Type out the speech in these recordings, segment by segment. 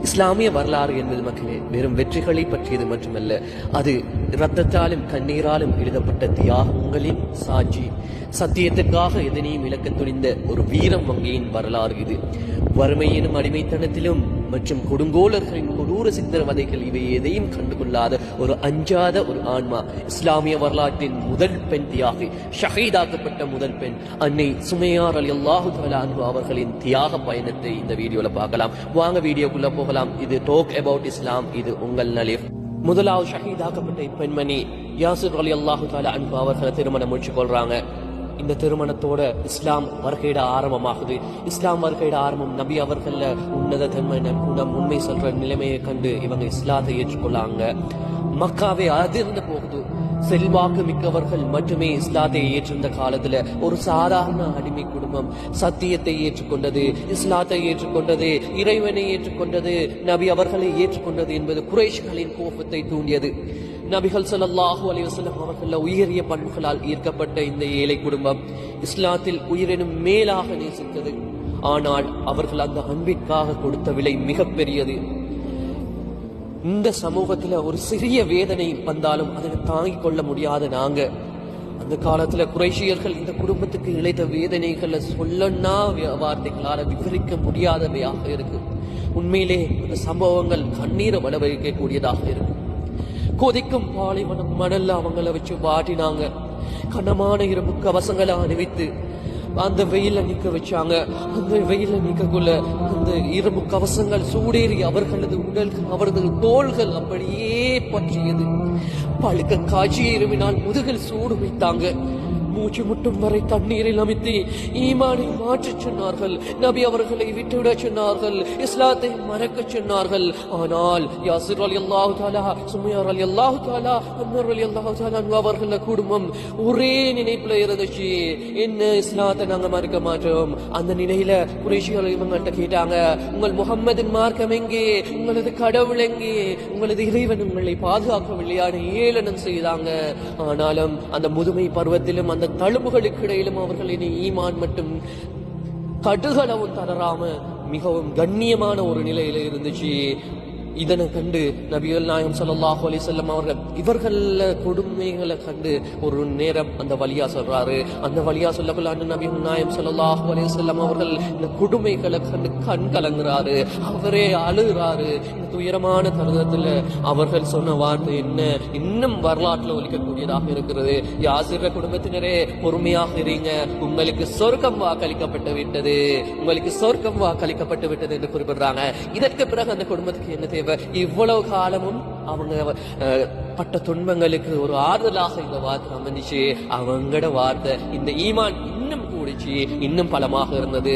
இஸ்லாமிய வரலாறு என்பது மக்களே வெறும் வெற்றிகளை பற்றியது மட்டுமல்ல, அது இரத்தத்தாலும் கண்ணீராலும் எழுதப்பட்ட தியாகங்களின் சாட்சி. சத்தியத்திற்காக எதனையும் இழக்க துணிந்த ஒரு வீரம் வங்கியின் வரலாறு இது. வறுமையினும் அடிமைத்தனத்திலும் மற்றும் கொடுங்கோலர்களின் கொடூர சித்திரவதைகள் இவை எதையும் கண்டுகொள்ளாத ஒரு அஞ்சாத ஒரு ஆன்மா. இஸ்லாமிய வரலாற்றின் முதல் பெண் தியாகி, ஷஹீதாக்கப்பட்ட முதல் பெண் அன்னை சுமையா ரலியல்லாஹு தஆலா அன்ஹா அவர்களின் தியாக பயணத்தை இந்த வீடியோல பார்க்கலாம். வாங்க வீடியோக்குள்ள போகலாம். இது டாக் அபவுட் இஸ்லாம். இது உங்கள் நலீஃப். முதலாவது ஷஹீதாக்கப்பட்ட பெண்மணி யாசிர் ரலியல்லாஹு தஆலா அன்ஹா அவர்களை திருமணம் முடிச்சு கொள்றாங்க. இந்த திருமணத்தோட இஸ்லாம் வருகையிட ஆரம்பமாகுது. இஸ்லாம் வருகையிட ஆரம்பம் நபி அவர்கள் உன்னத தன்மை குணம் உண்மை சொல்ற நிலைமையை கண்டு இவங்க இஸ்லாத்தை ஏற்றுக்கொள்ளாங்க. மக்காவே அதிர்ந்து போகுது. செல்வாக்கு மிக்கவர்கள் மட்டுமே இஸ்லாத்தை ஏற்றிருந்த காலத்துல ஒரு சாதாரண அடிமை குடும்பம் சத்தியத்தை ஏற்றுக்கொண்டது, இஸ்லாத்தை ஏற்றுக்கொண்டது, இறைவனை ஏற்றுக்கொண்டது, நபி அவர்களை ஏற்றுக்கொண்டது என்பது குறைஷ்களின் கோபத்தை தூண்டியது. நபிகள் ஸல்லல்லாஹு அலைஹி வஸல்லம் அவர்கள் உயரிய பண்புகளால் ஈர்க்கப்பட்ட இந்த ஏழை குடும்பம் இஸ்லாத்தில் உயிரினும் மேலாக நேசித்தது. ஆனால் அவர்கள் அந்த அன்பிற்காக கொடுத்த விலை மிகப்பெரியது. இந்த சமூகத்துல ஒரு சிறிய வேதனை வந்தாலும் அதை தாங்கிக் கொள்ள முடியாத நாங்க அந்த காலத்துல குறைஷியர்கள் இந்த குடும்பத்துக்கு இழைத்த வேதனைகளை சொல்லனா வார்த்தைகளால விவரிக்க முடியாதவையாக இருக்கு. உண்மையிலே இந்த சம்பவங்கள் கண்ணீரை வளவைக்க கூடியதாக இருக்கு. கொதிக்கும் பாலைவனம் மணல்ல அவங்கள வச்சு வாட்டினாங்க. கனமான இரும்பு கவசங்களை அணிவித்து அந்த வெயில நிக்க வச்சாங்க. அந்த வெயில நிக்கக்குள்ள அந்த இரும்பு கவசங்கள் சூடேறி அவர்களது உடல்கள், அவரது தோள்கள் அப்படியே பற்றியது. பழுக்க காட்சி இருமினால் முதுகில் சூடு வைத்தாங்க. மூச்சு முட்டும் வரை தண்ணீரில் அமைத்து ஈமானை மாற்றச் சொன்னார்கள். நபி அவர்களை விட்டுவிட சொன்னார்கள். இஸ்லாத்தை மறக்க சொன்னார்கள். ஆனால் யாசிர் ரலியல்லாஹு தஆலா, சுமையா ரலியல்லாஹு தஆலா, அம்ர் ரலியல்லாஹு தஆலா அவர்கள குடும்பம் ஒரே நினைப்புல இருந்துச்சு. என்ன இஸ்லாத்தை நாங்க மறக்க மாட்டோம். அந்த நிலையில குறைஷிகள் இவங்கள்ட்ட கேட்டாங்க, உங்கள் முஹம்மதின் மார்க்கம் எங்கே? உங்களது கடவுள் எங்கே? உங்களது இறைவன் உங்களை பாதுகாக்கவில்லையான ஏளனம் செய்தாங்க. ஆனாலும் அந்த முதுமை பருவத்திலும் அந்த தழும்புகளுக்கு இடையிலும் அவர்களின் ஈமான் மட்டும் கடுகளவும் தளராம மிகவும் கண்ணியமான ஒரு நிலையில இருந்துச்சு. இதனை கண்டு நபிகள் நாயகம் ஸல்லல்லாஹு அலைஹி வஸல்லம் அவர்கள் இவர்கள் கொடுமைகளை கண்டு ஒரு நேரம் அந்த வலியா சொல்றாரு. அந்த வலியா சொல்லக்குள்ள நபிகள் நாயகம் ஸல்லல்லாஹு அலைஹி வஸல்லம் அவர்கள் இந்த கொடுமைகளை கண்டு கண் கலங்குறாரு. அவரே அழுகிறாரு. இந்த துயரமான தருணத்துல அவர்கள் சொன்ன வார்த்தை என்ன இன்னும் வரலாற்றுல ஒலிக்கக்கூடியதாக இருக்கிறது. யாசிர் குடும்பத்தினரே பொறுமையாக இருங்க, உங்களுக்கு சொர்க்கம் வாக்களிக்கப்பட்டு விட்டது, உங்களுக்கு சொர்க்கம் வாக்களிக்கப்பட்டு விட்டது என்று குறிப்பிடுறாங்க. இதற்கு பிறகு அந்த குடும்பத்துக்கு என்ன இவ்வளவு காலமும் அவங்க பட்ட துன்பங்களுக்கு ஒரு ஆறுதலாக இந்த வார்த்தை அமைஞ்சிச்சு. அவங்களோட வார்த்தை இந்த ஈமான் இன்னும் கூடிச்சு, இன்னும் பலமாக இருந்தது.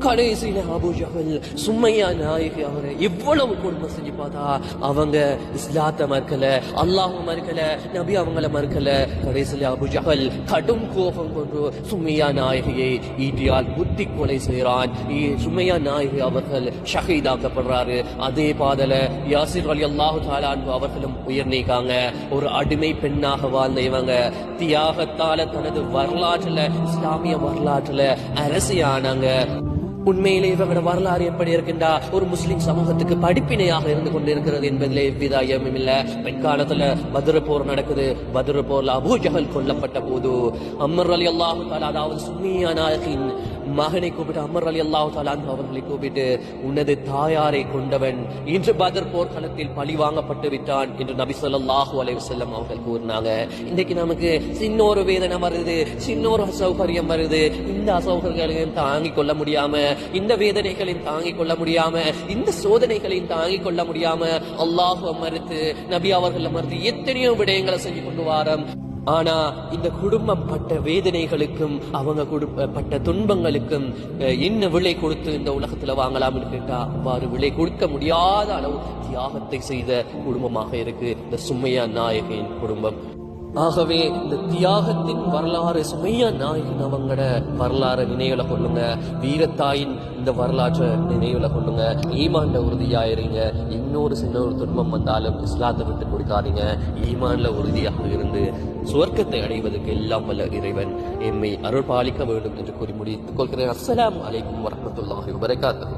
கடைசியில அபூ ஜஹல் சுமையா நாயகி அவரை எவ்வளவு கொடுமை செஞ்சு பார்த்தா அவங்க இஸ்லாத்தை மறுக்கல, அல்லாஹ் மறுக்கல, நபி அவங்கள மறுக்கல. கடைசியில அபூ ஜஹல் கடும் கோபம் கொண்டு சுமையா நாயகியை ஈட்டியால் புத்தி கொலை செய்கிறான். சுமையா நாயகி அவர்கள் ஷஹீதாக்கப்படுறாரு. அதே பாதல யாசிர் ரலியல்லாஹு தஆலா அன்ஹு அவர்களும் உயிர் நீக்காங்க. ஒரு அடிமை பெண்ணாக வாழ்ந்த இவங்க தியாகத்தால தனது வரலாற்றுல, இஸ்லாமிய வரலாற்றுல அரசியானாங்க. உண்மையிலே இவங்களோட வரலாறு எப்படி இருக்கின்றா ஒரு முஸ்லிம் சமூகத்துக்கு படிப்பினையாக இருந்து கொண்டிருக்கிறது என்பதிலே எவ்வித ஐயமும் இல்ல. பிற்காலத்துல பத்ர் போர் நடக்குது. பத்ர் போர்ல அபூ ஜஹல் கொல்லப்பட்ட போது அம்ர் ரலியல்லாஹு தஆலா, அதாவது சுமையா நாயகியின் மகனை கூப்பிட்டு அம்ர் ரலியல்லாஹு தஆலா அவர்களை கூப்பிட்டு, உனது தாயாரை கொண்டவன் இன்று பத்ர் போர்க்களத்தில் பழி வாங்கப்பட்டு விட்டான் என்று நபி ஸல்லல்லாஹு அலைஹி வஸல்லம் அவர்கள் கூறினாங்க. இன்னைக்கு நமக்கு சின்ன ஒரு வேதனை வருது, சின்ன ஒரு அசௌகரியம் வருது. இந்த அசௌகரியங்களையும் தாங்கிக் கொள்ள முடியாம, இந்த வேதனைகளையும் தாங்கிக் கொள்ள முடியாம, இந்த சோதனைகளையும் தாங்கிக் கொள்ள முடியாம அல்லாஹ் மறுத்து, நபி அவர்கள் மறுத்து எத்தனையோ விடயங்களை செஞ்சு கொண்டு வாரம். ஆனா இந்த குடும்பம் பட்ட வேதனைகளுக்கும் அவங்க பட்ட துன்பங்களுக்கும் என்ன விலை கொடுத்து இந்த உலகத்துல வாங்கலாம்னு கேட்டா அவ்வாறு விலை கொடுக்க முடியாத அளவு தியாகத்தை செய்த குடும்பமாக இருக்கு இந்த சுமையா நாயகியின் குடும்பம். ஆகவே இந்த தியாகத்தின் வரலாறு, சுமையா நாயகின் அவங்களோட வரலாறு நினைவுல கொள்ளுங்க. வீரத்தாயின் இந்த வரலாற்றை நினைவுல கொள்ளுங்க. ஈமான்ல உறுதியாயிருங்க. இன்னொரு சின்ன ஒரு துன்பம் வந்தாலும் இஸ்லாத்தை விட்டு கொடுக்காதீங்க. ஈமான்ல உறுதியாக இருந்து சுவர்க்கத்தை அடைவதற்கு எல்லாம் வல்ல இறைவன் எம்மை அருள் பாலிக்க வேண்டும் என்று கூறி முடித்துக் கொள்கிறேன். அஸ்ஸலாமு அலைக்கும் வரஹ்மத்துல்லாஹி வபரகாத்துஹு.